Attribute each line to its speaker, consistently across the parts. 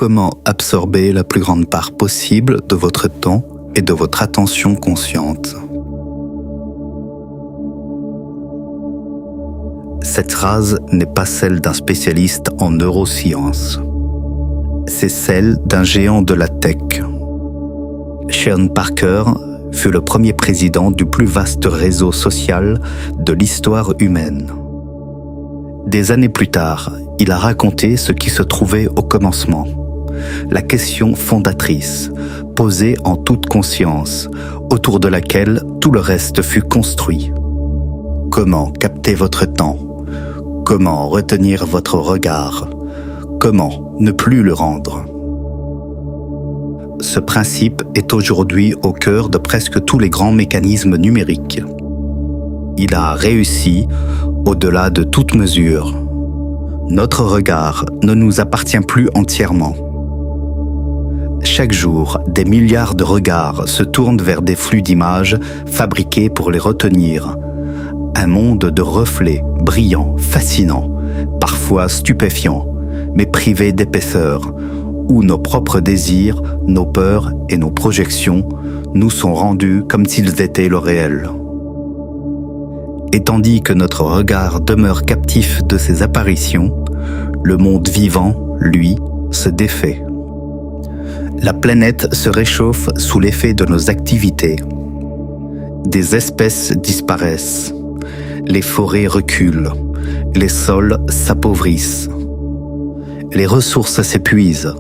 Speaker 1: Comment absorber la plus grande part possible de votre temps et de votre attention consciente? Cette phrase n'est pas celle d'un spécialiste en neurosciences. C'est celle d'un géant de la tech. Sean Parker fut le premier président du plus vaste réseau social de l'histoire humaine. Des années plus tard, il a raconté ce qui se trouvait au commencement, la question fondatrice, posée en toute conscience, autour de laquelle tout le reste fut construit. Comment capter votre temps? Comment retenir votre regard? Comment ne plus le rendre? Ce principe est aujourd'hui au cœur de presque tous les grands mécanismes numériques. Il a réussi au-delà de toute mesure. Notre regard ne nous appartient plus entièrement. Chaque jour, des milliards de regards se tournent vers des flux d'images fabriqués pour les retenir. Un monde de reflets brillants, fascinants, parfois stupéfiants, mais privés d'épaisseur, où nos propres désirs, nos peurs et nos projections nous sont rendus comme s'ils étaient le réel. Et tandis que notre regard demeure captif de ces apparitions, le monde vivant, lui, se défait. La planète se réchauffe sous l'effet de nos activités. Des espèces disparaissent. Les forêts reculent. Les sols s'appauvrissent. Les ressources s'épuisent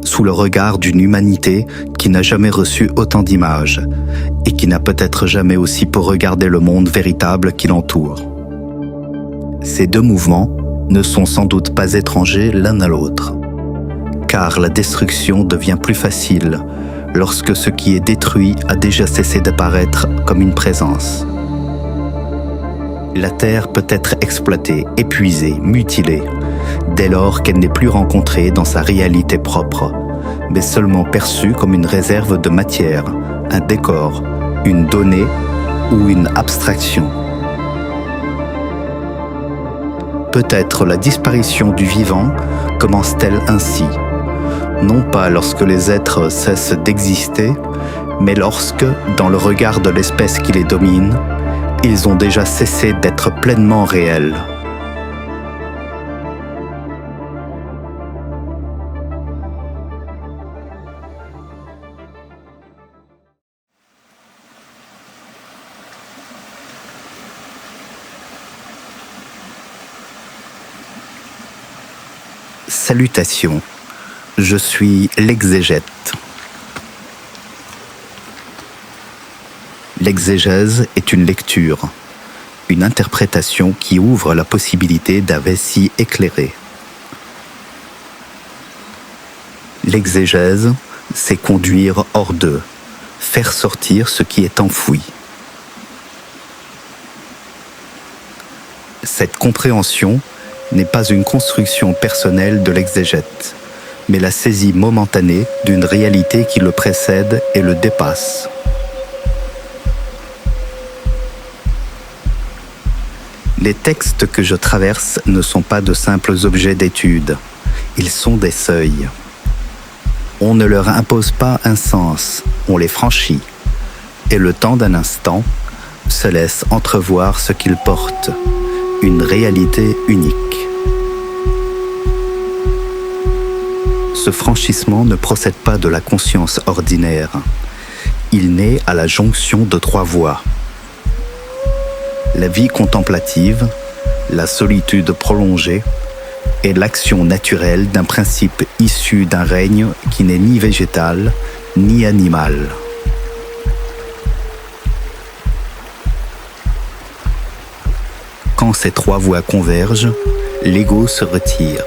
Speaker 1: sous le regard d'une humanité qui n'a jamais reçu autant d'images et qui n'a peut-être jamais aussi peu regardé le monde véritable qui l'entoure. Ces deux mouvements ne sont sans doute pas étrangers l'un à l'autre, car la destruction devient plus facile lorsque ce qui est détruit a déjà cessé d'apparaître comme une présence. La Terre peut être exploitée, épuisée, mutilée, dès lors qu'elle n'est plus rencontrée dans sa réalité propre, mais seulement perçue comme une réserve de matière, un décor, une donnée ou une abstraction. Peut-être la disparition du vivant commence-t-elle ainsi, non pas lorsque les êtres cessent d'exister, mais lorsque, dans le regard de l'espèce qui les domine, ils ont déjà cessé d'être pleinement réels. Salutations, je suis l'exégète. L'exégèse est une lecture, une interprétation qui ouvre la possibilité d'un récit éclairé. L'exégèse, c'est conduire hors d'eux, faire sortir ce qui est enfoui. Cette compréhension n'est pas une construction personnelle de l'exégète, mais la saisie momentanée d'une réalité qui le précède et le dépasse. Les textes que je traverse ne sont pas de simples objets d'étude, ils sont des seuils. On ne leur impose pas un sens, on les franchit, et le temps d'un instant se laisse entrevoir ce qu'ils portent, une réalité unique. Ce franchissement ne procède pas de la conscience ordinaire, il naît à la jonction de trois voies. La vie contemplative, la solitude prolongée et l'action naturelle d'un principe issu d'un règne qui n'est ni végétal ni animal. Quand ces trois voies convergent, l'ego se retire.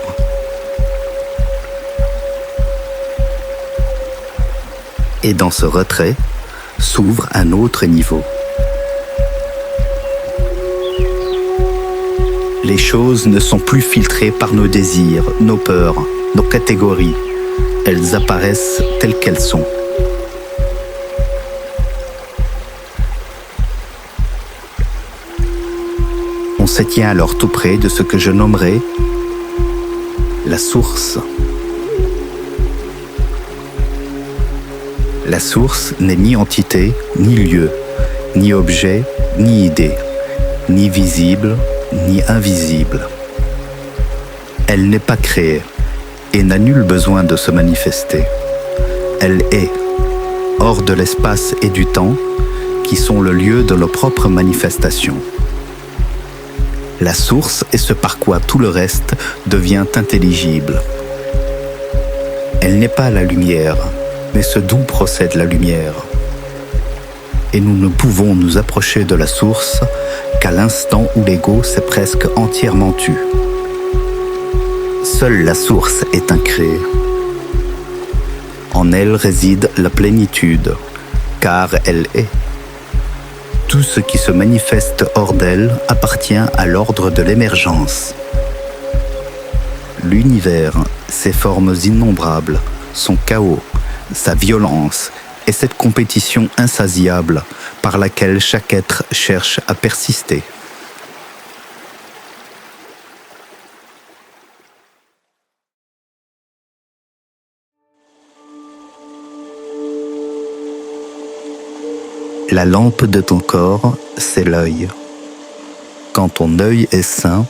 Speaker 1: Et dans ce retrait s'ouvre un autre niveau. Les choses ne sont plus filtrées par nos désirs, nos peurs, nos catégories. Elles apparaissent telles qu'elles sont. On se tient alors tout près de ce que je nommerai la source. La source n'est ni entité, ni lieu, ni objet, ni idée, ni visible, ni invisible. Elle n'est pas créée et n'a nul besoin de se manifester. Elle est, hors de l'espace et du temps, qui sont le lieu de nos propres manifestations. La source est ce par quoi tout le reste devient intelligible. Elle n'est pas la lumière, mais ce d'où procède la lumière. Et nous ne pouvons nous approcher de la source qu'à l'instant où l'ego s'est presque entièrement tu. Seule la source est incréée. En elle réside la plénitude, car elle est. Tout ce qui se manifeste hors d'elle appartient à l'ordre de l'émergence. L'univers, ses formes innombrables, son chaos, sa violence et cette compétition insatiable par laquelle chaque être cherche à persister. La lampe de ton corps, c'est l'œil. Quand ton œil est sain,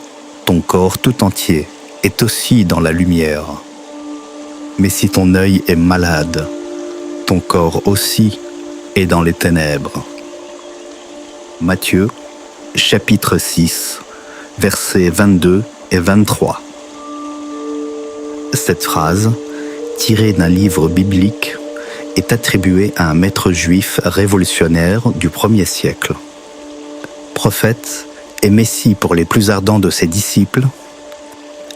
Speaker 1: ton corps tout entier est aussi dans la lumière. Mais si ton œil est malade, ton corps aussi est dans les ténèbres. Matthieu, chapitre 6, versets 22 et 23. Cette phrase, tirée d'un livre biblique, est attribuée à un maître juif révolutionnaire du 1er siècle. Prophète et messie pour les plus ardents de ses disciples,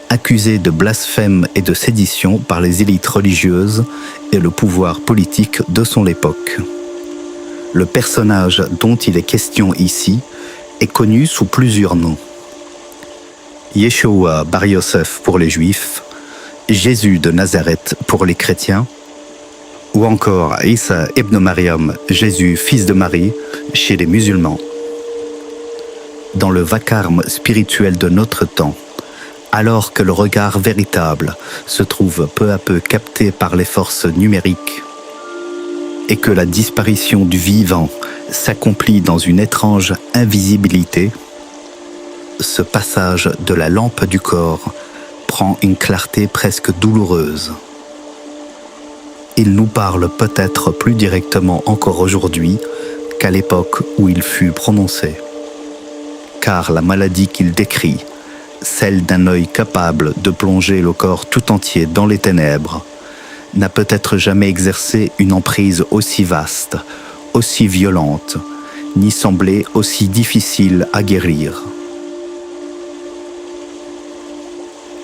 Speaker 1: accusé de blasphème et de sédition par les élites religieuses et le pouvoir politique de son époque. Le personnage dont il est question ici est connu sous plusieurs noms. Yeshua Bar Yosef pour les Juifs, Jésus de Nazareth pour les chrétiens, ou encore Isa ibn Mariam, Jésus fils de Marie, chez les musulmans. Dans le vacarme spirituel de notre temps, alors que le regard véritable se trouve peu à peu capté par les forces numériques et que la disparition du vivant s'accomplit dans une étrange invisibilité, ce passage de la lampe du corps prend une clarté presque douloureuse. Il nous parle peut-être plus directement encore aujourd'hui qu'à l'époque où il fut prononcé. Car la maladie qu'il décrit, celle d'un œil capable de plonger le corps tout entier dans les ténèbres, n'a peut-être jamais exercé une emprise aussi vaste, aussi violente, ni semblé aussi difficile à guérir.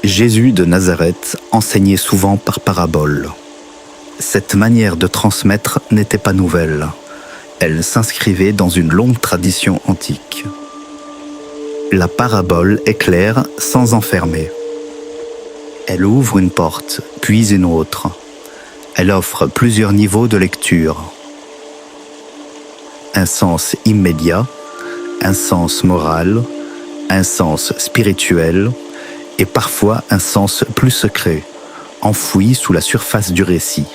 Speaker 1: Jésus de Nazareth enseignait souvent par paraboles. Cette manière de transmettre n'était pas nouvelle. Elle s'inscrivait dans une longue tradition antique. La parabole est claire sans enfermer. Elle ouvre une porte, puis une autre. Elle offre plusieurs niveaux de lecture. Un sens immédiat, un sens moral, un sens spirituel et parfois un sens plus secret, enfoui sous la surface du récit.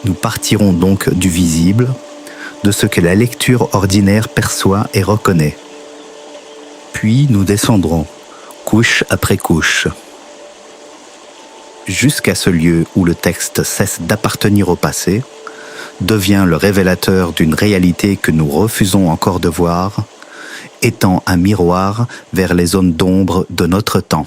Speaker 1: Nous partirons donc du visible, de ce que la lecture ordinaire perçoit et reconnaît. Puis nous descendrons, couche après couche, jusqu'à ce lieu où le texte cesse d'appartenir au passé, devient le révélateur d'une réalité que nous refusons encore de voir, étant un miroir vers les zones d'ombre de notre temps.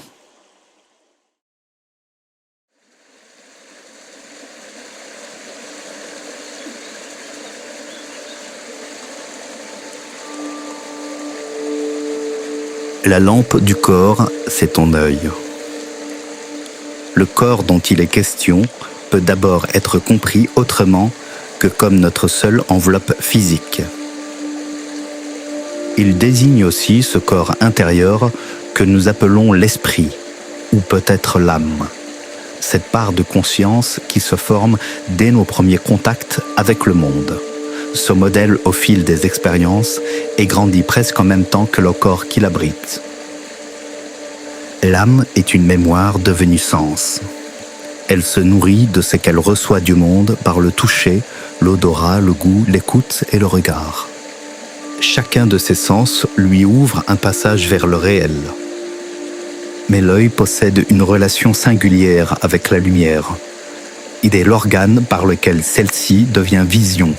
Speaker 1: La lampe du corps, c'est ton œil. Le corps dont il est question peut d'abord être compris autrement que comme notre seule enveloppe physique. Il désigne aussi ce corps intérieur que nous appelons l'esprit, ou peut-être l'âme, cette part de conscience qui se forme dès nos premiers contacts avec le monde, se modèle au fil des expériences et grandit presque en même temps que le corps qui l'abrite. L'âme est une mémoire devenue sens. Elle se nourrit de ce qu'elle reçoit du monde par le toucher, l'odorat, le goût, l'écoute et le regard. Chacun de ces sens lui ouvre un passage vers le réel. Mais l'œil possède une relation singulière avec la lumière. Il est l'organe par lequel celle-ci devient vision.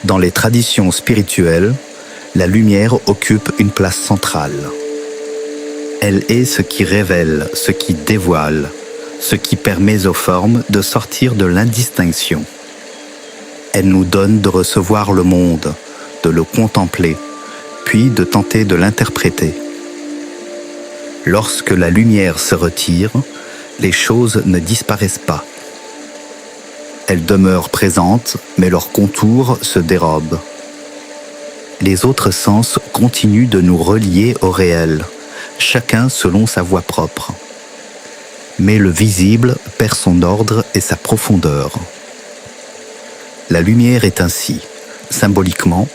Speaker 1: Dans les traditions spirituelles, la lumière occupe une place centrale. Elle est ce qui révèle, ce qui dévoile, ce qui permet aux formes de sortir de l'indistinction. Elle nous donne de recevoir le monde, de le contempler, puis de tenter de l'interpréter. Lorsque la lumière se retire, les choses ne disparaissent pas. Elles demeurent présentes, mais leurs contours se dérobent. Les autres sens continuent de nous relier au réel, chacun selon sa voie propre. Mais le visible perd son ordre et sa profondeur. La lumière est ainsi, symboliquement,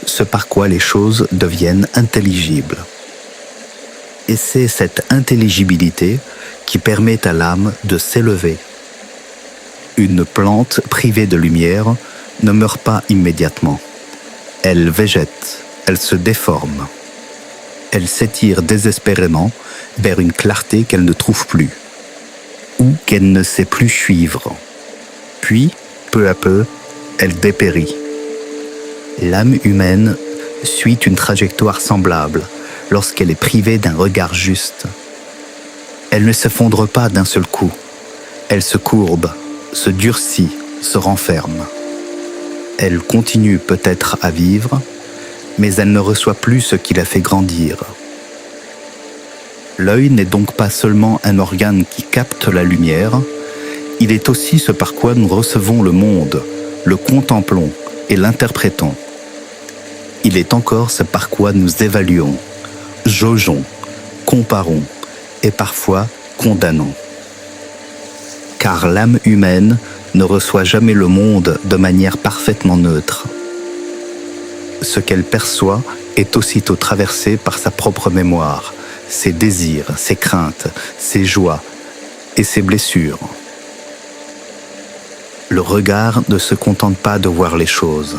Speaker 1: ce par quoi les choses deviennent intelligibles. Et c'est cette intelligibilité qui permet à l'âme de s'élever. Une plante privée de lumière ne meurt pas immédiatement. Elle végète, elle se déforme. Elle s'étire désespérément vers une clarté qu'elle ne trouve plus, ou qu'elle ne sait plus suivre. Puis, peu à peu, elle dépérit. L'âme humaine suit une trajectoire semblable lorsqu'elle est privée d'un regard juste. Elle ne s'effondre pas d'un seul coup. Elle se courbe, se durcit, se renferme. Elle continue peut-être à vivre, mais elle ne reçoit plus ce qui la fait grandir. L'œil n'est donc pas seulement un organe qui capte la lumière, il est aussi ce par quoi nous recevons le monde, le contemplons et l'interprétons. Il est encore ce par quoi nous évaluons, jaugeons, comparons et parfois condamnons. Car l'âme humaine ne reçoit jamais le monde de manière parfaitement neutre. Ce qu'elle perçoit est aussitôt traversé par sa propre mémoire, ses désirs, ses craintes, ses joies et ses blessures. Le regard ne se contente pas de voir les choses,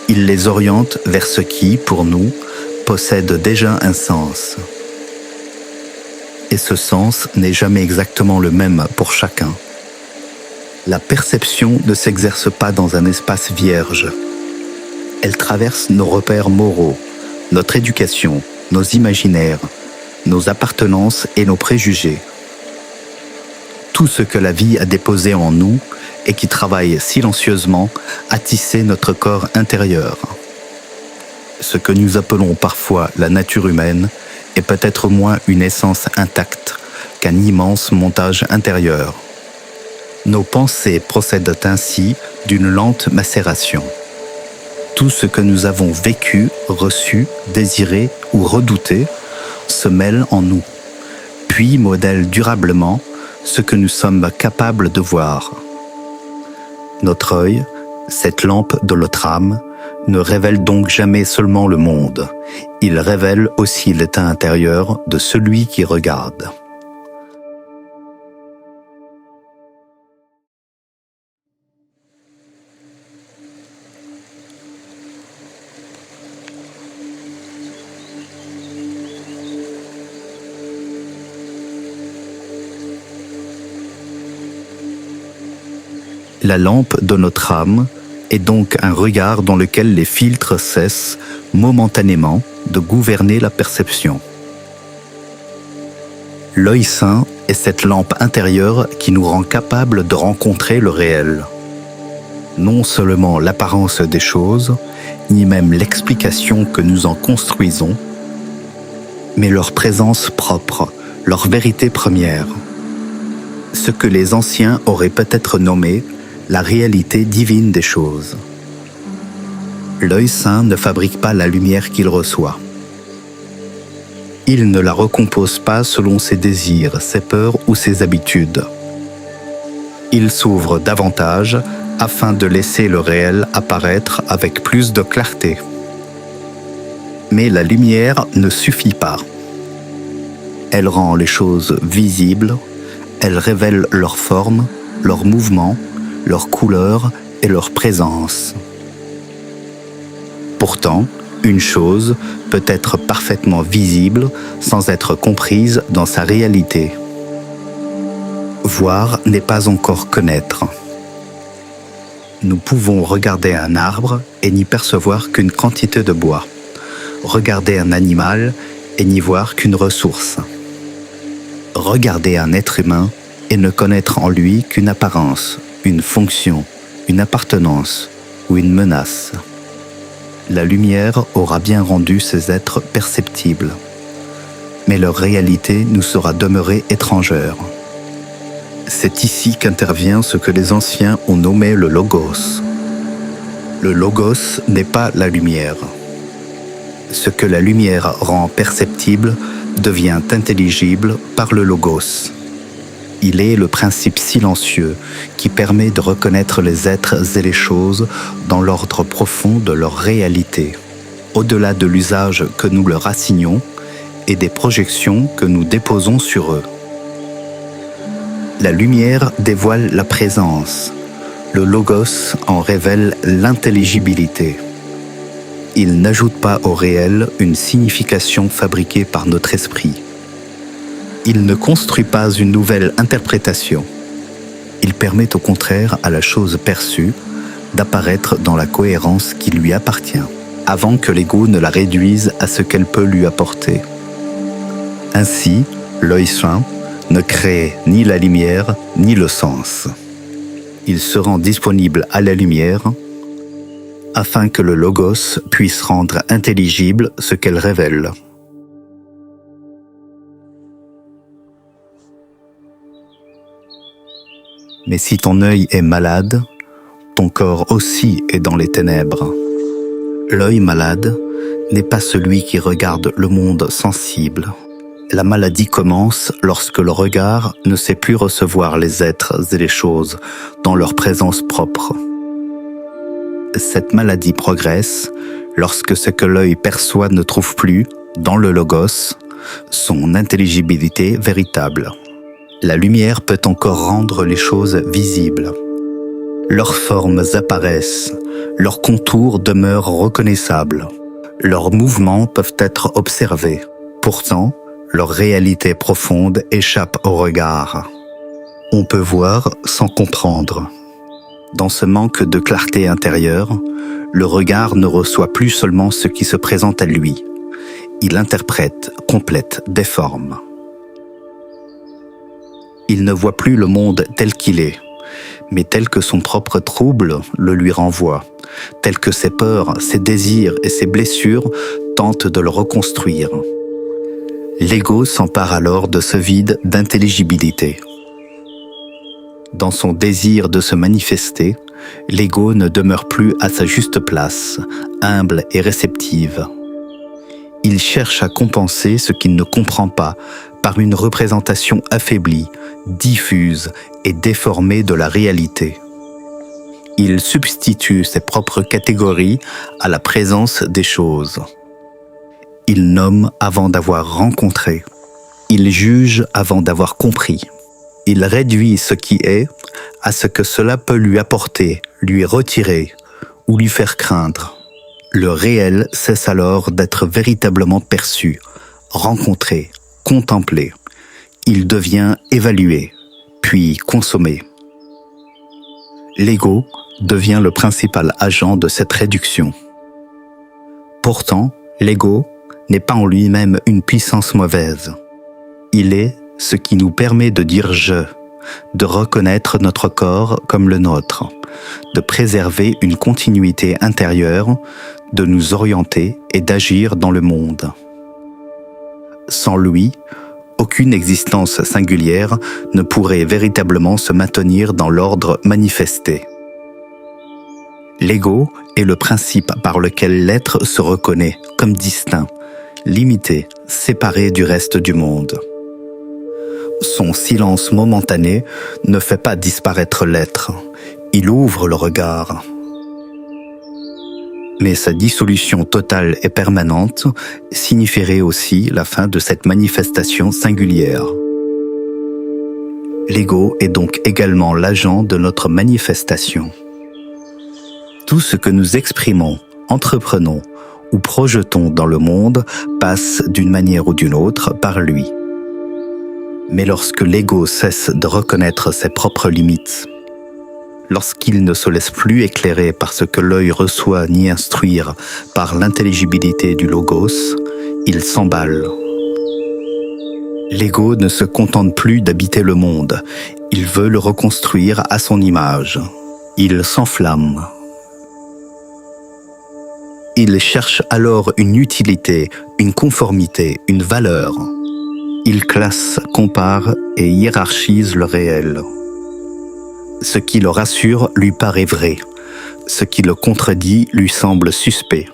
Speaker 1: il les oriente vers ce qui, pour nous, possède déjà un sens. Et ce sens n'est jamais exactement le même pour chacun. La perception ne s'exerce pas dans un espace vierge. Elle traverse nos repères moraux, notre éducation, nos imaginaires, nos appartenances et nos préjugés. Tout ce que la vie a déposé en nous et qui travaille silencieusement à tisser notre corps intérieur. Ce que nous appelons parfois la nature humaine est peut-être moins une essence intacte qu'un immense montage intérieur. Nos pensées procèdent ainsi d'une lente macération. Tout ce que nous avons vécu, reçu, désiré ou redouté se mêle en nous, puis modèle durablement ce que nous sommes capables de voir. Notre œil, cette lampe de notre âme, ne révèle donc jamais seulement le monde, il révèle aussi l'état intérieur de celui qui regarde. La lampe de notre âme est donc un regard dans lequel les filtres cessent momentanément de gouverner la perception. L'œil saint est cette lampe intérieure qui nous rend capables de rencontrer le réel. Non seulement l'apparence des choses, ni même l'explication que nous en construisons, mais leur présence propre, leur vérité première. Ce que les anciens auraient peut-être nommé la réalité divine des choses. L'œil saint ne fabrique pas la lumière qu'il reçoit. Il ne la recompose pas selon ses désirs, ses peurs ou ses habitudes. Il s'ouvre davantage afin de laisser le réel apparaître avec plus de clarté. Mais la lumière ne suffit pas. Elle rend les choses visibles, Elles révèlent leur forme, leur mouvement, leur couleur et leur présence. Pourtant, une chose peut être parfaitement visible sans être comprise dans sa réalité. Voir n'est pas encore connaître. Nous pouvons regarder un arbre et n'y percevoir qu'une quantité de bois, regarder un animal et n'y voir qu'une ressource, regarder un être humain et ne connaître en lui qu'une apparence, une fonction, une appartenance ou une menace. La lumière aura bien rendu ces êtres perceptibles, mais leur réalité nous sera demeurée étrangère. C'est ici qu'intervient ce que les anciens ont nommé le logos. Le logos n'est pas la lumière. Ce que la lumière rend perceptible devient intelligible par le logos. Il est le principe silencieux qui permet de reconnaître les êtres et les choses dans l'ordre profond de leur réalité, au-delà de l'usage que nous leur assignons et des projections que nous déposons sur eux. La lumière dévoile la présence, le logos en révèle l'intelligibilité. Il n'ajoute pas au réel une signification fabriquée par notre esprit. Il ne construit pas une nouvelle interprétation. Il permet au contraire à la chose perçue d'apparaître dans la cohérence qui lui appartient, avant que l'ego ne la réduise à ce qu'elle peut lui apporter. Ainsi, l'œil sain ne crée ni la lumière ni le sens. Il se rend disponible à la lumière afin que le logos puisse rendre intelligible ce qu'elle révèle. Mais si ton œil est malade, ton corps aussi est dans les ténèbres. L'œil malade n'est pas celui qui regarde le monde sensible. La maladie commence lorsque le regard ne sait plus recevoir les êtres et les choses dans leur présence propre. Cette maladie progresse lorsque ce que l'œil perçoit ne trouve plus, dans le logos, son intelligibilité véritable. La lumière peut encore rendre les choses visibles. Leurs formes apparaissent, leurs contours demeurent reconnaissables, leurs mouvements peuvent être observés. Pourtant, leur réalité profonde échappe au regard. On peut voir sans comprendre. Dans ce manque de clarté intérieure, le regard ne reçoit plus seulement ce qui se présente à lui. Il interprète, complète, déforme. Il ne voit plus le monde tel qu'il est, mais tel que son propre trouble le lui renvoie, tel que ses peurs, ses désirs et ses blessures tentent de le reconstruire. L'ego s'empare alors de ce vide d'intelligibilité. Dans son désir de se manifester, l'ego ne demeure plus à sa juste place, humble et réceptive. Il cherche à compenser ce qu'il ne comprend pas par une représentation affaiblie, diffuse et déformée de la réalité. Il substitue ses propres catégories à la présence des choses. Il nomme avant d'avoir rencontré. Il juge avant d'avoir compris. Il réduit ce qui est à ce que cela peut lui apporter, lui retirer ou lui faire craindre. Le réel cesse alors d'être véritablement perçu, rencontré, contemplé. Il devient évalué, puis consommé. L'ego devient le principal agent de cette réduction. Pourtant, l'ego n'est pas en lui-même une puissance mauvaise. Il est ce qui nous permet de dire « je », de reconnaître notre corps comme le nôtre, de préserver une continuité intérieure, de nous orienter et d'agir dans le monde. Sans lui, aucune existence singulière ne pourrait véritablement se maintenir dans l'ordre manifesté. L'ego est le principe par lequel l'être se reconnaît comme distinct, limité, séparé du reste du monde. Son silence momentané ne fait pas disparaître l'être, il ouvre le regard. Mais sa dissolution totale et permanente signifierait aussi la fin de cette manifestation singulière. L'ego est donc également l'agent de notre manifestation. Tout ce que nous exprimons, entreprenons ou projetons dans le monde passe d'une manière ou d'une autre par lui. Mais lorsque l'ego cesse de reconnaître ses propres limites, lorsqu'il ne se laisse plus éclairer par ce que l'œil reçoit ni instruire par l'intelligibilité du logos, il s'emballe. L'ego ne se contente plus d'habiter le monde, il veut le reconstruire à son image. Il s'enflamme. Il cherche alors une utilité, une conformité, une valeur. Il classe, compare et hiérarchise le réel. Ce qui le rassure lui paraît vrai. Ce qui le contredit lui semble suspect.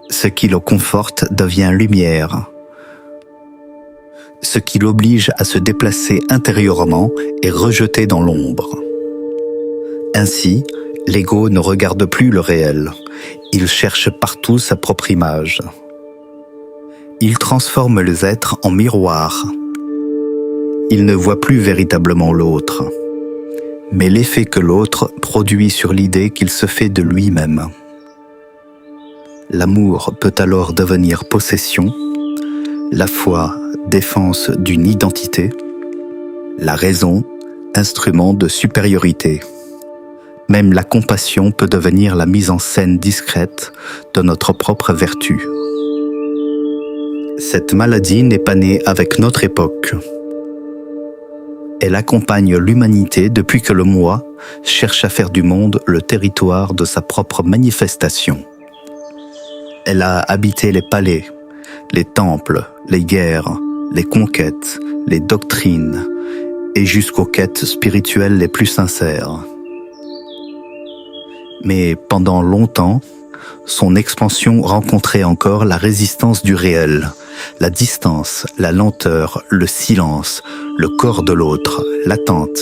Speaker 1: Ce qui le conforte devient lumière. Ce qui l'oblige à se déplacer intérieurement est rejeté dans l'ombre. Ainsi, l'ego ne regarde plus le réel. Il cherche partout sa propre image. Il transforme les êtres en miroirs. Il ne voit plus véritablement l'autre, mais l'effet que l'autre produit sur l'idée qu'il se fait de lui-même. L'amour peut alors devenir possession, la foi défense d'une identité, la raison instrument de supériorité. Même la compassion peut devenir la mise en scène discrète de notre propre vertu. Cette maladie n'est pas née avec notre époque. Elle accompagne l'humanité depuis que le moi cherche à faire du monde le territoire de sa propre manifestation. Elle a habité les palais, les temples, les guerres, les conquêtes, les doctrines et jusqu'aux quêtes spirituelles les plus sincères. Mais pendant longtemps, son expansion rencontrait encore la résistance du réel, la distance, la lenteur, le silence, le corps de l'autre, l'attente,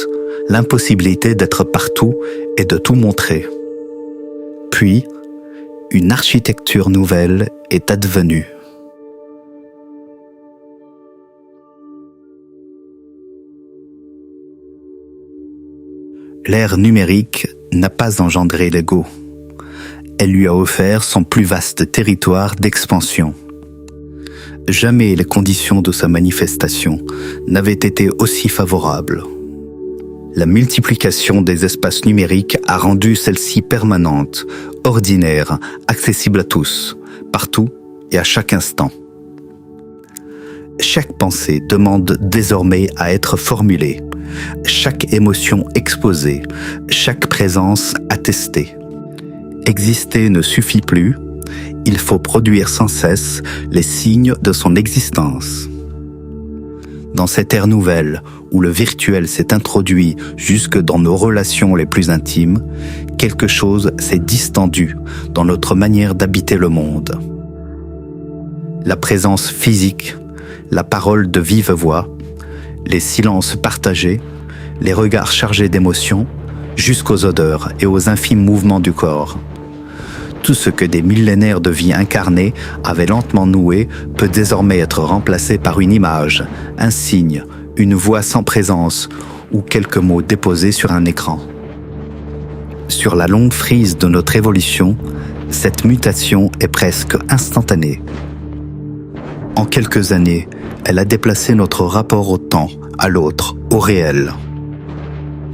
Speaker 1: l'impossibilité d'être partout et de tout montrer. Puis, une architecture nouvelle est advenue. L'ère numérique n'a pas engendré l'ego. Elle lui a offert son plus vaste territoire d'expansion. Jamais les conditions de sa manifestation n'avaient été aussi favorables. La multiplication des espaces numériques a rendu celle-ci permanente, ordinaire, accessible à tous, partout et à chaque instant. Chaque pensée demande désormais à être formulée, chaque émotion exposée, chaque présence attestée. Exister ne suffit plus, il faut produire sans cesse les signes de son existence. Dans cette ère nouvelle, où le virtuel s'est introduit jusque dans nos relations les plus intimes, quelque chose s'est distendu dans notre manière d'habiter le monde. La présence physique, la parole de vive voix, les silences partagés, les regards chargés d'émotions, jusqu'aux odeurs et aux infimes mouvements du corps. Tout ce que des millénaires de vie incarnée avaient lentement noué peut désormais être remplacé par une image, un signe, une voix sans présence ou quelques mots déposés sur un écran. Sur la longue frise de notre évolution, cette mutation est presque instantanée. En quelques années, elle a déplacé notre rapport au temps, à l'autre, au réel,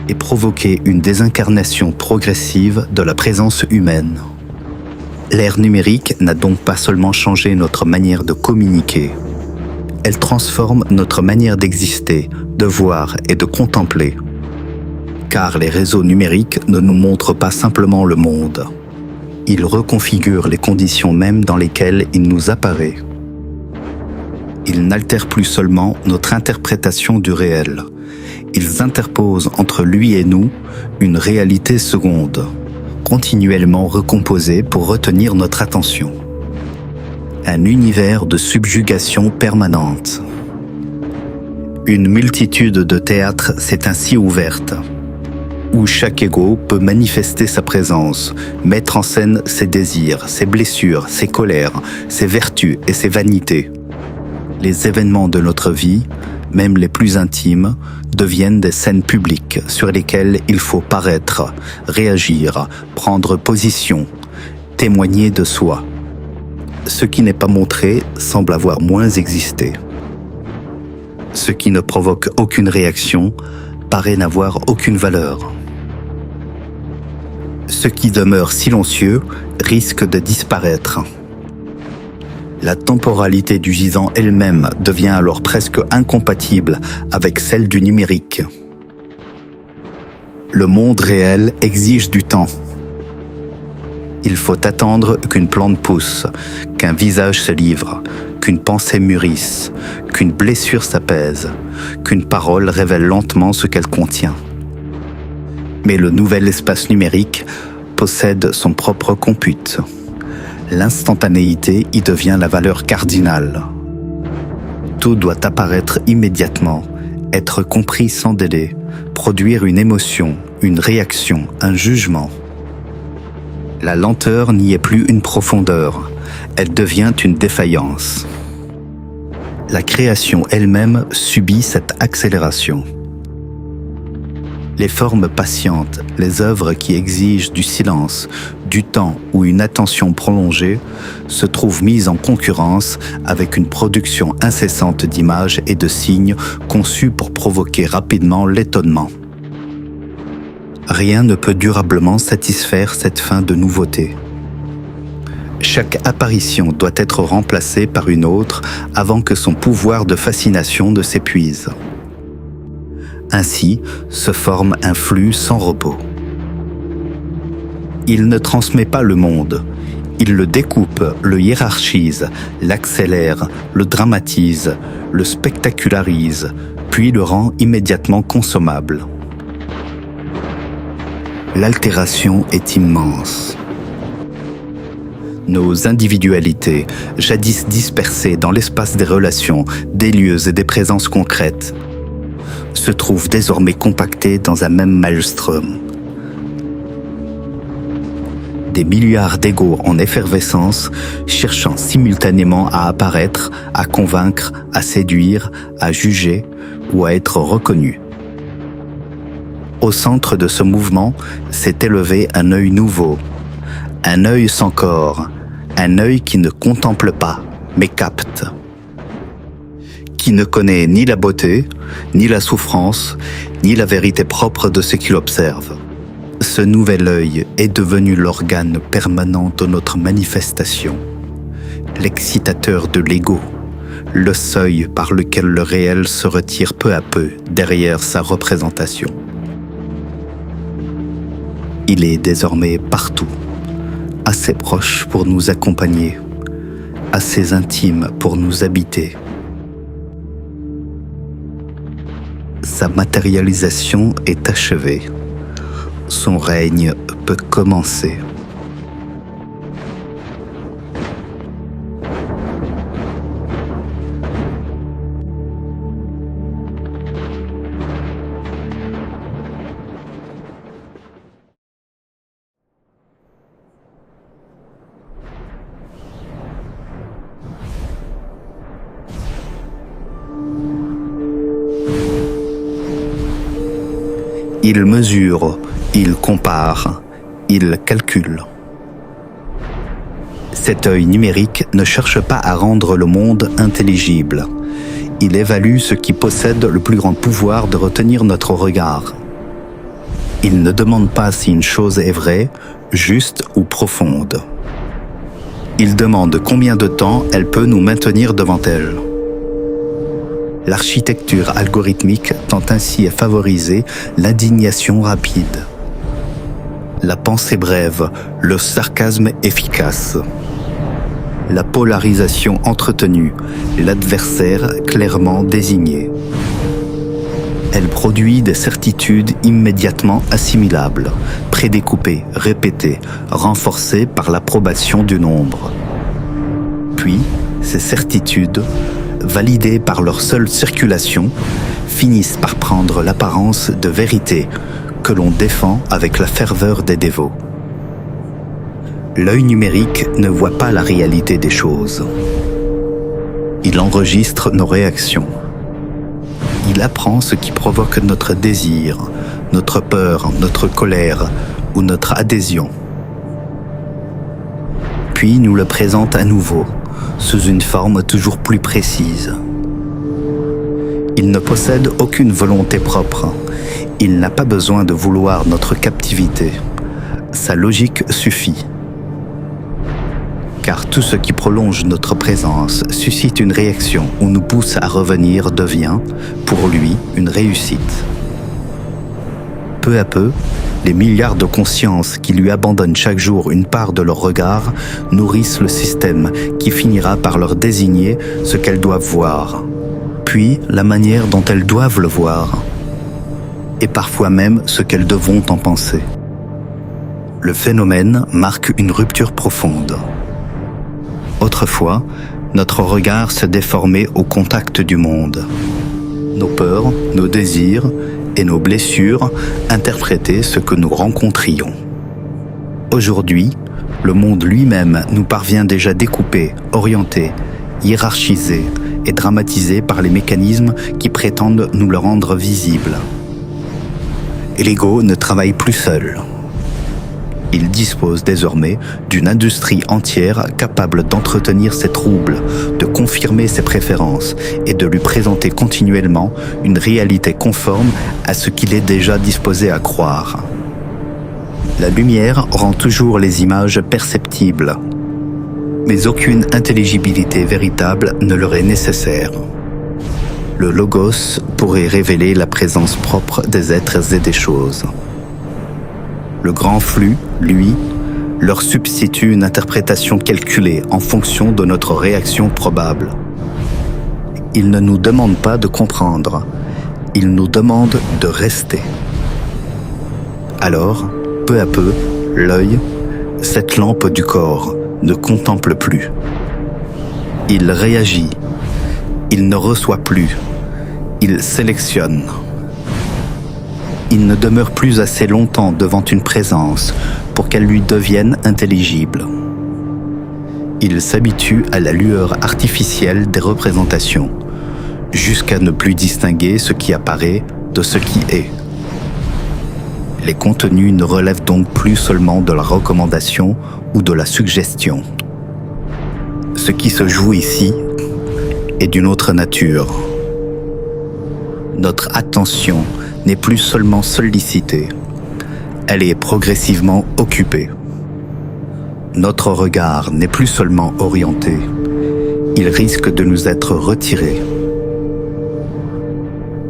Speaker 1: et provoqué une désincarnation progressive de la présence humaine. L'ère numérique n'a donc pas seulement changé notre manière de communiquer, elle transforme notre manière d'exister, de voir et de contempler. Car les réseaux numériques ne nous montrent pas simplement le monde, ils reconfigurent les conditions mêmes dans lesquelles il nous apparaît. Ils n'altèrent plus seulement notre interprétation du réel, ils interposent entre lui et nous une réalité seconde, continuellement recomposée pour retenir notre attention. Un univers de subjugation permanente. Une multitude de théâtres s'est ainsi ouverte, où chaque ego peut manifester sa présence, mettre en scène ses désirs, ses blessures, ses colères, ses vertus et ses vanités. Les événements de notre vie, même les plus intimes, deviennent des scènes publiques sur lesquelles il faut paraître, réagir, prendre position, témoigner de soi. Ce qui n'est pas montré semble avoir moins existé. Ce qui ne provoque aucune réaction paraît n'avoir aucune valeur. Ce qui demeure silencieux risque de disparaître. La temporalité du gisant elle-même devient alors presque incompatible avec celle du numérique. Le monde réel exige du temps. Il faut attendre qu'une plante pousse, qu'un visage se livre, qu'une pensée mûrisse, qu'une blessure s'apaise, qu'une parole révèle lentement ce qu'elle contient. Mais le nouvel espace numérique possède son propre compute. L'instantanéité y devient la valeur cardinale. Tout doit apparaître immédiatement, être compris sans délai, produire une émotion, une réaction, un jugement. La lenteur n'y est plus une profondeur, elle devient une défaillance. La création elle-même subit cette accélération. Les formes patientes, les œuvres qui exigent du silence, du temps ou une attention prolongée se trouvent mises en concurrence avec une production incessante d'images et de signes conçus pour provoquer rapidement l'étonnement. Rien ne peut durablement satisfaire cette faim de nouveauté. Chaque apparition doit être remplacée par une autre avant que son pouvoir de fascination ne s'épuise. Ainsi se forme un flux sans repos. Il ne transmet pas le monde, il le découpe, le hiérarchise, l'accélère, le dramatise, le spectacularise, puis le rend immédiatement consommable. L'altération est immense. Nos individualités, jadis dispersées dans l'espace des relations, des lieux et des présences concrètes, se trouvent désormais compactées dans un même maelstrom. Des milliards d'égos en effervescence, cherchant simultanément à apparaître, à convaincre, à séduire, à juger ou à être reconnus. Au centre de ce mouvement s'est élevé un œil nouveau, un œil sans corps, un œil qui ne contemple pas, mais capte, qui ne connaît ni la beauté, ni la souffrance, ni la vérité propre de ce qu'il observe. Ce nouvel œil est devenu l'organe permanent de notre manifestation, l'excitateur de l'ego, le seuil par lequel le réel se retire peu à peu derrière sa représentation. Il est désormais partout, assez proche pour nous accompagner, assez intime pour nous habiter. Sa matérialisation est achevée. Son règne peut commencer. Il mesure, il compare, il calcule. Cet œil numérique ne cherche pas à rendre le monde intelligible. Il évalue ce qui possède le plus grand pouvoir de retenir notre regard. Il ne demande pas si une chose est vraie, juste ou profonde. Il demande combien de temps elle peut nous maintenir devant elle. L'architecture algorithmique tend ainsi à favoriser l'indignation rapide, la pensée brève, le sarcasme efficace, la polarisation entretenue, l'adversaire clairement désigné. Elle produit des certitudes immédiatement assimilables, prédécoupées, répétées, renforcées par l'approbation du nombre. Puis, ces certitudes, validées par leur seule circulation, finissent par prendre l'apparence de vérité que l'on défend avec la ferveur des dévots. L'œil numérique ne voit pas la réalité des choses. Il enregistre nos réactions. il apprend ce qui provoque notre désir, notre peur, notre colère ou notre adhésion. Puis nous le présente à nouveau, sous une forme toujours plus précise. Il ne possède aucune volonté propre. Il n'a pas besoin de vouloir notre captivité. Sa logique suffit. Car tout ce qui prolonge notre présence, suscite une réaction ou nous pousse à revenir devient, pour lui, une réussite. Peu à peu, les milliards de consciences qui lui abandonnent chaque jour une part de leur regard nourrissent le système qui finira par leur désigner ce qu'elles doivent voir, puis la manière dont elles doivent le voir, et parfois même ce qu'elles devront en penser. Le phénomène marque une rupture profonde. Autrefois, notre regard se déformait au contact du monde. Nos peurs, nos désirs et nos blessures interprétaient ce que nous rencontrions. Aujourd'hui, le monde lui-même nous parvient déjà découpé, orienté, hiérarchisé et dramatisé par les mécanismes qui prétendent nous le rendre visible. Et l'ego ne travaille plus seul. Il dispose désormais d'une industrie entière capable d'entretenir ses troubles, de confirmer ses préférences et de lui présenter continuellement une réalité conforme à ce qu'il est déjà disposé à croire. La lumière rend toujours les images perceptibles, mais aucune intelligibilité véritable ne leur est nécessaire. Le logos pourrait révéler la présence propre des êtres et des choses. Le grand flux, lui, leur substitue une interprétation calculée en fonction de notre réaction probable. Il ne nous demande pas de comprendre, il nous demande de rester. Alors, peu à peu, l'œil, cette lampe du corps, ne contemple plus. Il réagit, il ne reçoit plus, il sélectionne. Il ne demeure plus assez longtemps devant une présence pour qu'elle lui devienne intelligible. Il s'habitue à la lueur artificielle des représentations, jusqu'à ne plus distinguer ce qui apparaît de ce qui est. Les contenus ne relèvent donc plus seulement de la recommandation ou de la suggestion. Ce qui se joue ici est d'une autre nature. Notre attention n'est plus seulement sollicitée, elle est progressivement occupée. Notre regard n'est plus seulement orienté, il risque de nous être retiré.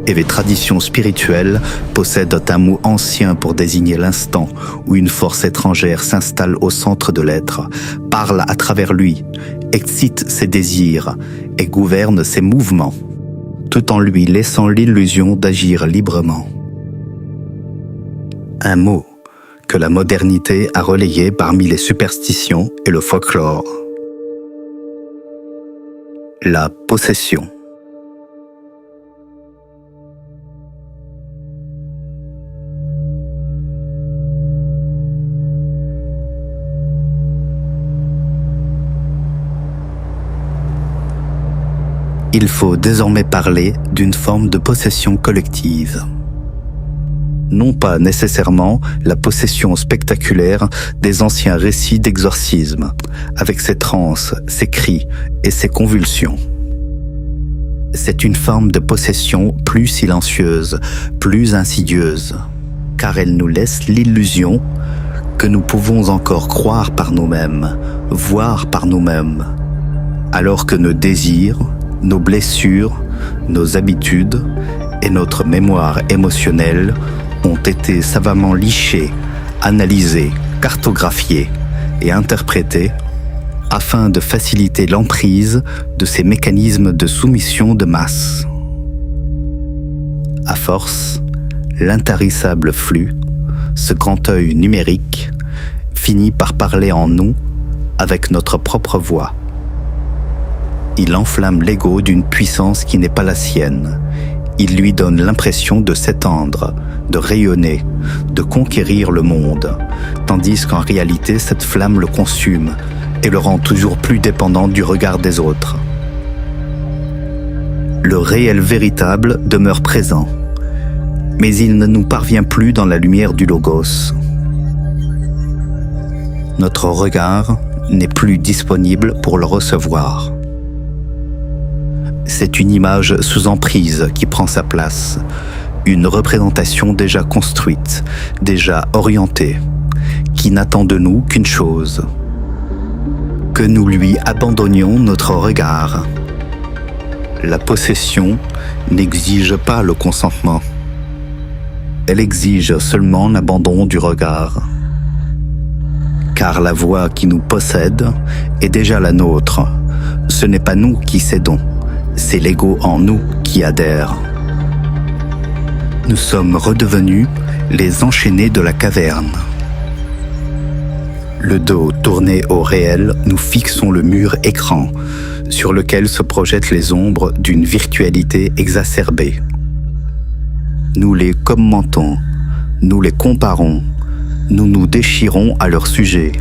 Speaker 1: Et les traditions spirituelles possèdent un mot ancien pour désigner l'instant où une force étrangère s'installe au centre de l'être, parle à travers lui, excite ses désirs et gouverne ses mouvements, tout en lui laissant l'illusion d'agir librement. Un mot que la modernité a relayé parmi les superstitions et le folklore. La possession. Il faut désormais parler d'une forme de possession collective. Non pas nécessairement la possession spectaculaire des anciens récits d'exorcisme, avec ses transes, ses cris et ses convulsions. C'est une forme de possession plus silencieuse, plus insidieuse, car elle nous laisse l'illusion que nous pouvons encore croire par nous-mêmes, voir par nous-mêmes, alors que nos désirs, nos blessures, nos habitudes et notre mémoire émotionnelle ont été savamment lichés, analysés, cartographiés et interprétés afin de faciliter l'emprise de ces mécanismes de soumission de masse. À force, l'intarissable flux, ce grand œil numérique, finit par parler en nous avec notre propre voix. Il enflamme l'ego d'une puissance qui n'est pas la sienne. Il lui donne l'impression de s'étendre, de rayonner, de conquérir le monde, tandis qu'en réalité cette flamme le consume et le rend toujours plus dépendant du regard des autres. le réel véritable demeure présent, mais il ne nous parvient plus dans la lumière du Logos. Notre regard n'est plus disponible pour le recevoir. C'est une image sous emprise qui prend sa place, une représentation déjà construite, déjà orientée, qui n'attend de nous qu'une chose, que nous lui abandonnions notre regard. La possession n'exige pas le consentement. Elle exige seulement l'abandon du regard. Car la voix qui nous possède est déjà la nôtre. Ce n'est pas nous qui cédons, c'est l'ego en nous qui adhère. Nous sommes redevenus les enchaînés de la caverne. Le dos tourné au réel, nous fixons le mur écran sur lequel se projettent les ombres d'une virtualité exacerbée. Nous les commentons, nous les comparons, nous nous déchirons à leur sujet.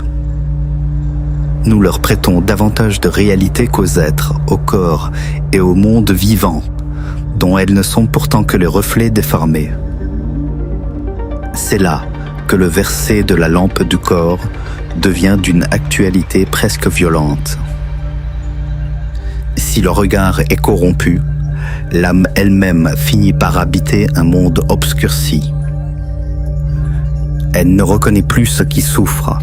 Speaker 1: Nous leur prêtons davantage de réalité qu'aux êtres, au corps et au monde vivant, dont elles ne sont pourtant que les reflets déformés. C'est là que le verset de la lampe du corps devient d'une actualité presque violente. Si le regard est corrompu, l'âme elle-même finit par habiter un monde obscurci. Elle ne reconnaît plus ce qui souffre.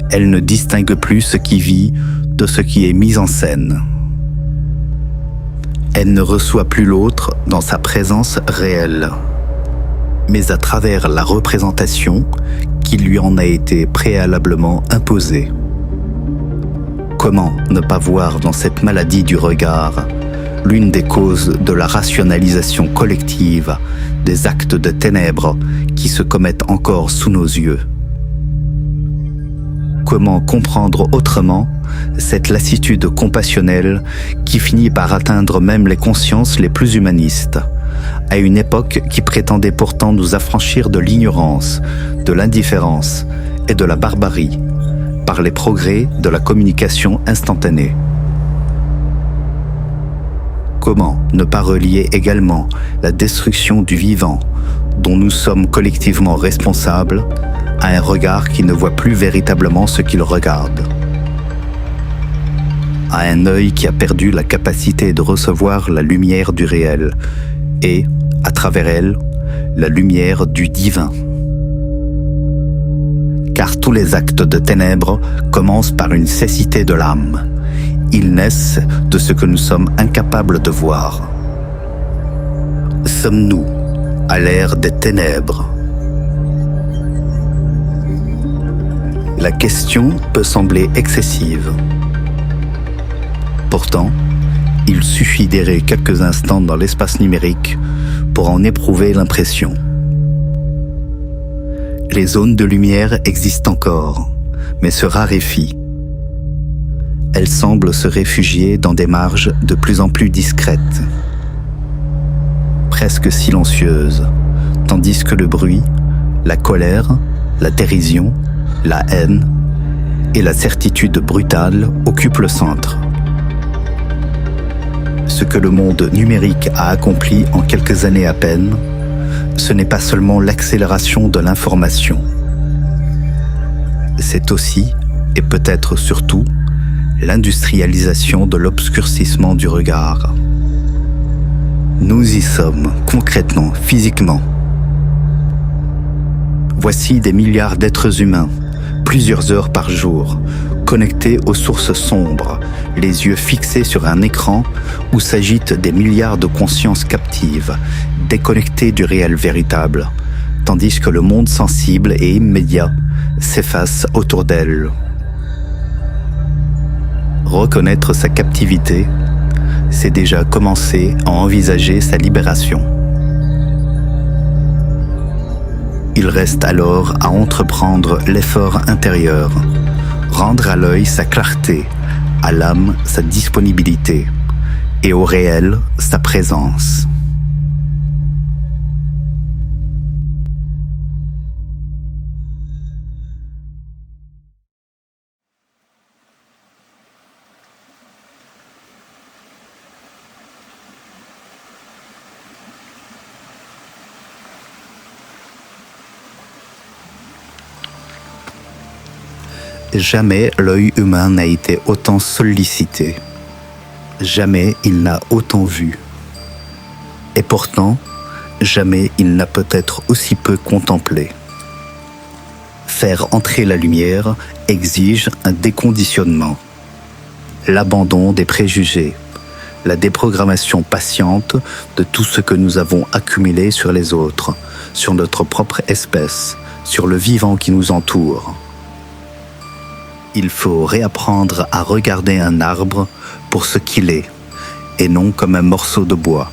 Speaker 1: Elle ne distingue plus ce qui vit de ce qui est mis en scène. Elle ne reçoit plus l'autre dans sa présence réelle, mais à travers la représentation qui lui en a été préalablement imposée. Comment ne pas voir dans cette maladie du regard l'une des causes de la rationalisation collective des actes de ténèbres qui se commettent encore sous nos yeux? Comment comprendre autrement cette lassitude compassionnelle qui finit par atteindre même les consciences les plus humanistes, à une époque qui prétendait pourtant nous affranchir de l'ignorance, de l'indifférence et de la barbarie, par les progrès de la communication instantanée? Comment ne pas relier également la destruction du vivant, dont nous sommes collectivement responsables, à un regard qui ne voit plus véritablement ce qu'il regarde, à un œil qui a perdu la capacité de recevoir la lumière du réel et, à travers elle, la lumière du divin. Car tous les actes de ténèbres commencent par une cécité de l'âme. Ils naissent de ce que nous sommes incapables de voir. Sommes-nous à l'ère des ténèbres? La question peut sembler excessive. Pourtant, il suffit d'errer quelques instants dans l'espace numérique pour en éprouver l'impression. Les zones de lumière existent encore, mais se raréfient. Elles semblent se réfugier dans des marges de plus en plus discrètes, presque silencieuses, tandis que le bruit, la colère, la dérision, la haine et la certitude brutale occupent le centre. Ce que le monde numérique a accompli en quelques années à peine, ce n'est pas seulement l'accélération de l'information. C'est aussi, et peut-être surtout, l'industrialisation de l'obscurcissement du regard. Nous y sommes, concrètement, physiquement. Voici des milliards d'êtres humains, plusieurs heures par jour, connectés aux sources sombres, les yeux fixés sur un écran où s'agitent des milliards de consciences captives, déconnectées du réel véritable, tandis que le monde sensible et immédiat s'efface autour d'elles. Reconnaître sa captivité, c'est déjà commencer à envisager sa libération. Il reste alors à entreprendre l'effort intérieur, rendre à l'œil sa clarté, à l'âme sa disponibilité, et au réel sa présence. Jamais l'œil humain n'a été autant sollicité. Jamais il n'a autant vu. Et pourtant, jamais il n'a peut-être aussi peu contemplé. Faire entrer la lumière exige un déconditionnement, l'abandon des préjugés, la déprogrammation patiente de tout ce que nous avons accumulé sur les autres, sur notre propre espèce, sur le vivant qui nous entoure. Il faut réapprendre à regarder un arbre pour ce qu'il est, et non comme un morceau de bois.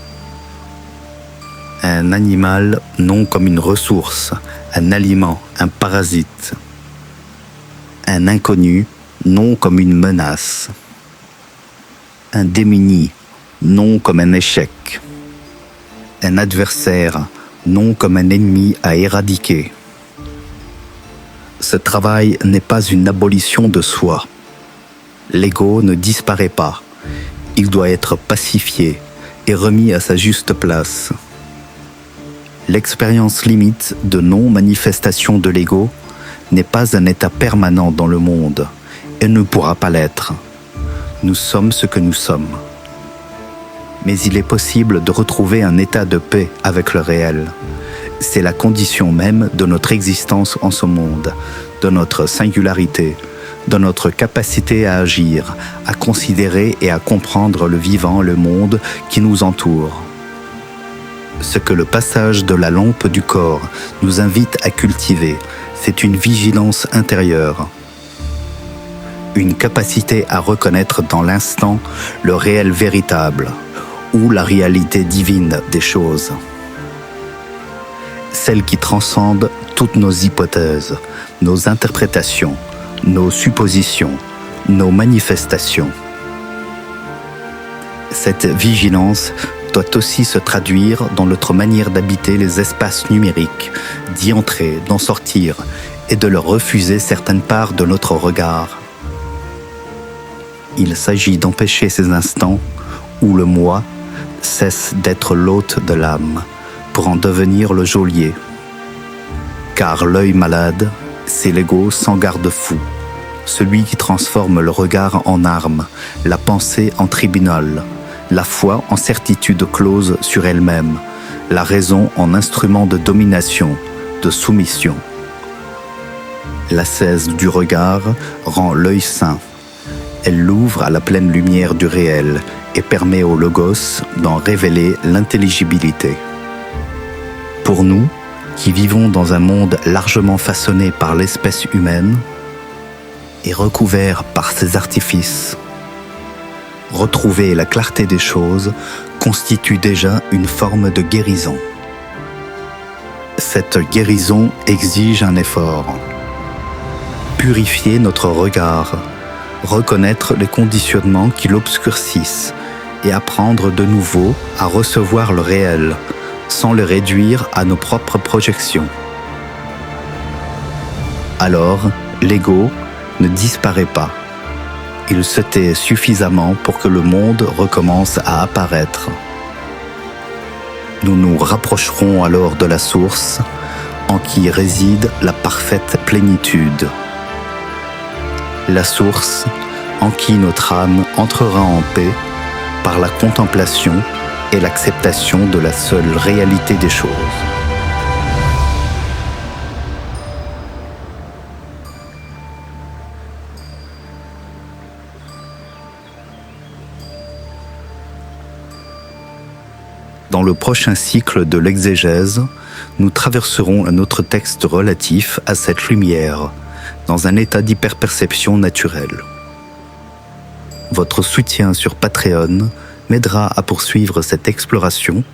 Speaker 1: Un animal non comme une ressource, un aliment, un parasite. Un inconnu non comme une menace. Un démuni non comme un échec. Un adversaire non comme un ennemi à éradiquer. Ce travail n'est pas une abolition de soi. L'ego ne disparaît pas. Il doit être pacifié et remis à sa juste place. L'expérience limite de non-manifestation de l'ego n'est pas un état permanent dans le monde et ne pourra pas l'être. Nous sommes ce que nous sommes. Mais il est possible de retrouver un état de paix avec le réel. C'est la condition même de notre existence en ce monde, de notre singularité, de notre capacité à agir, à considérer et à comprendre le vivant, le monde qui nous entoure. Ce que le passage de la lampe du corps nous invite à cultiver, c'est une vigilance intérieure, une capacité à reconnaître dans l'instant le réel véritable ou la réalité divine des choses. Celle qui transcende toutes nos hypothèses, nos interprétations, nos suppositions, nos manifestations. Cette vigilance doit aussi se traduire dans notre manière d'habiter les espaces numériques, d'y entrer, d'en sortir et de leur refuser certaines parts de notre regard. Il s'agit d'empêcher ces instants où le moi cesse d'être l'hôte de l'âme pour en devenir le geôlier. Car l'œil malade, c'est l'ego sans garde-fou, celui qui transforme le regard en arme, la pensée en tribunal, la foi en certitude close sur elle-même, la raison en instrument de domination, de soumission. L'ascèse du regard rend l'œil sain. Elle l'ouvre à la pleine lumière du réel et permet au logos d'en révéler l'intelligibilité. Pour nous, qui vivons dans un monde largement façonné par l'espèce humaine et recouvert par ses artifices, retrouver la clarté des choses constitue déjà une forme de guérison. Cette guérison exige un effort. Purifier notre regard, reconnaître les conditionnements qui l'obscurcissent et apprendre de nouveau à recevoir le réel, sans le réduire à nos propres projections. Alors, l'ego ne disparaît pas. Il se tait suffisamment pour que le monde recommence à apparaître. Nous nous rapprocherons alors de la source en qui réside la parfaite plénitude. La source en qui notre âme entrera en paix par la contemplation et l'acceptation de la seule réalité des choses. Dans le prochain cycle de l'exégèse, nous traverserons un autre texte relatif à cette lumière, dans un état d'hyperperception naturelle. Votre soutien sur Patreon m'aidera à poursuivre cette exploration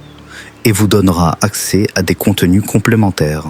Speaker 1: et vous donnera accès à des contenus complémentaires.